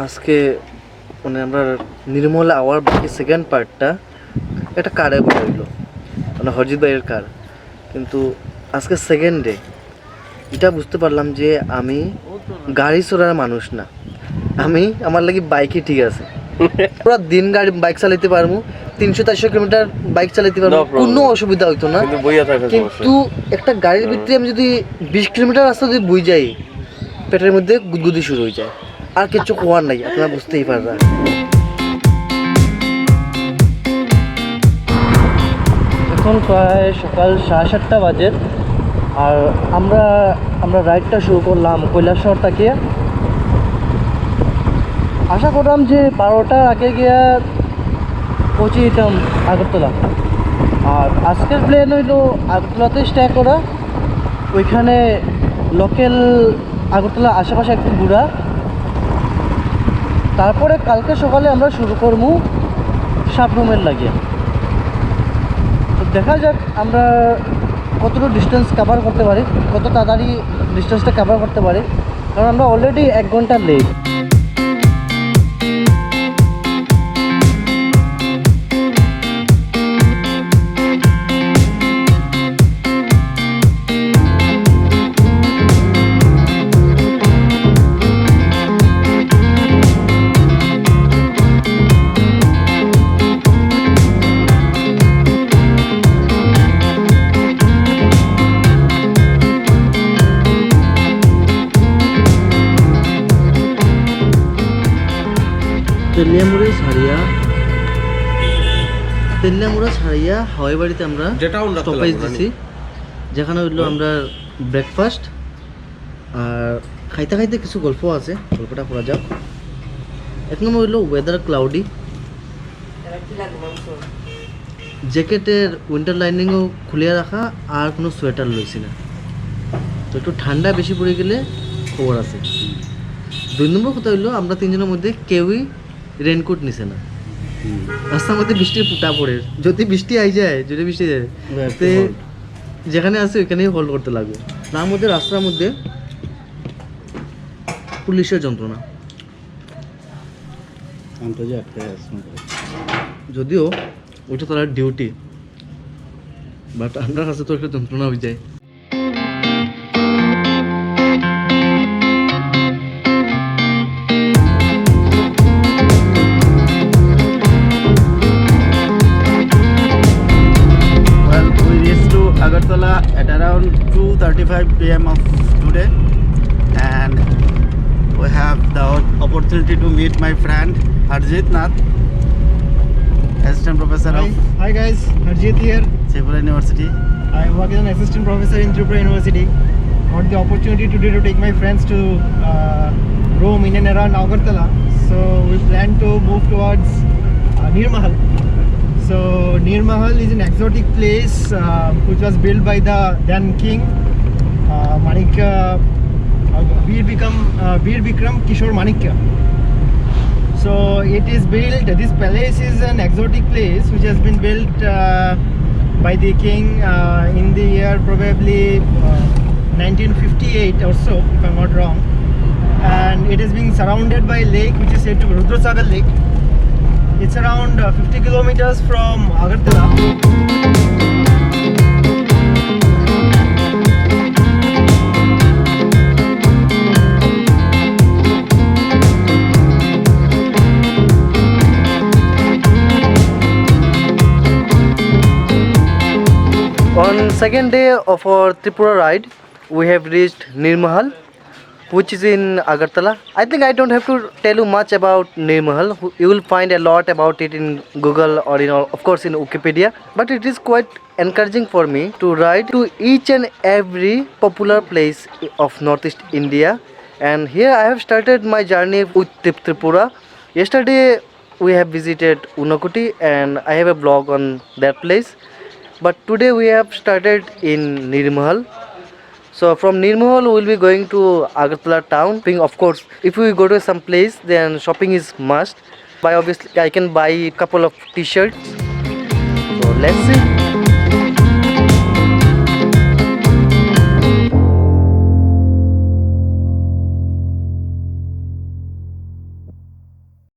আজকে মানে আমরা নির্মলা আওয়ার বাকি সেকেন্ড পার্টটা একটা কারে হইলো, মানে হরজিৎ ভাইয়ের কার। কিন্তু আজকে সেকেন্ড ডে এটা বুঝতে পারলাম যে আমি গাড়ি চড়ার মানুষ না, আমি আমার লাগি বাইকই ঠিক আছে। পুরো দিন গাড়ি বাইক চালাতে পারবো, 300-400 কিলোমিটার বাইক চালাতে পারবো, কোনো অসুবিধা হইতো না। কিন্তু একটা গাড়ির ভিতরে আমি যদি 20 কিলোমিটার রাস্তা যদি বই যাই, পেটের মধ্যে গুদগুদি শুরু হয়ে যায়, আর কিছু কোয়ার নাই, আপনারা বুঝতেই পারবেন। এখন প্রায় সকাল 7:30 বাজে, আর আমরা রাইডটা শুরু করলাম কৈলাসহর থেকে। আশা করলাম যে 12টার আগে গিয়ে পৌঁছে যেতাম আগরতলা। আর আজকের প্ল্যান হইলো আগরতলাতে স্টে করা, ওইখানে লোকাল আগরতলা আশেপাশে একটু ঘোরা, তারপরে কালকে সকালে আমরা শুরু করবো সাবরুমের লাগে। তো দেখা যাক আমরা কতটুকু ডিস্টেন্স কভার করতে পারি, কত তাড়াতাড়ি ডিস্টেন্সটা কভার করতে পারি, কারণ আমরা অলরেডি 1 ঘন্টা লেট। তেলিয়ামুড়া ছাড়িয়া হাওয়াই বাড়িতে আমরা স্টপেজ দিছি, যেখানে হইলো আমরা ব্রেকফাস্ট। আর খাইতে খাইতে কিছু গল্প আছে, গল্পটা করা যাক। এক নম্বর হইলো ওয়েদার ক্লাউডি, জ্যাকেটের উইন্টার লাইনিংও খুলিয়া রাখা, আর কোনো সোয়েটার লইছি না, তো একটু ঠান্ডা বেশি পড়ে গেলে খবর আছে। 2 নম্বর কথা হইলো আমরা 3 জনের মধ্যে কেউই রেনকোট নিছে না। রাস্তার মধ্যে বৃষ্টির ফুটা পড়ে, যদি বৃষ্টি আই যায়, যদি বৃষ্টি যায়, তো যেখানে আছে ওইখানেই হোল্ড করতে লাগবে। তার মধ্যে রাস্তার মধ্যে পুলিশের যন্ত্রণা, যদিও ওইটা তার ডিউটি, বাট আমার কাছে তো একটা যন্ত্রণা হয়ে যায়। Agartala at around 2:35 p.m. of today, and we have the opportunity to meet my friend Harjit Nath, assistant professor of Hi guys, Harjit here. Tripura University. I work as an assistant professor in Tripura University. Got the opportunity today to take my friends to roam in and around Agartala. So we plan to move towards Neermahal. So Neermahal is an exotic place which was built by the then king Manikya, Veer Bikram Kishore Manikya. So it is built, this palace is an exotic place which has been built by the king in the year probably 1958 or so, if I'm not wrong. And it is being surrounded by a lake which is said to be Rudrasagar lake. It's around 50 kilometers from Agartala. On second day of our Tripura ride, we have reached Neermahal, which is in Agartala. I think I don't have to tell you much about Neermahal. You will find a lot about it in Google or of course in Wikipedia. But it is quite encouraging for me to ride to each and every popular place of Northeast India. And here I have started my journey with Tripura. Yesterday we have visited Unakoti and I have a vlog on that place. But today we have started in Neermahal. So from Neermahal we will be going to Agartala town. Of course, if we go to some place, then shopping is must. Obviously I can buy a couple of t-shirts. So let's see.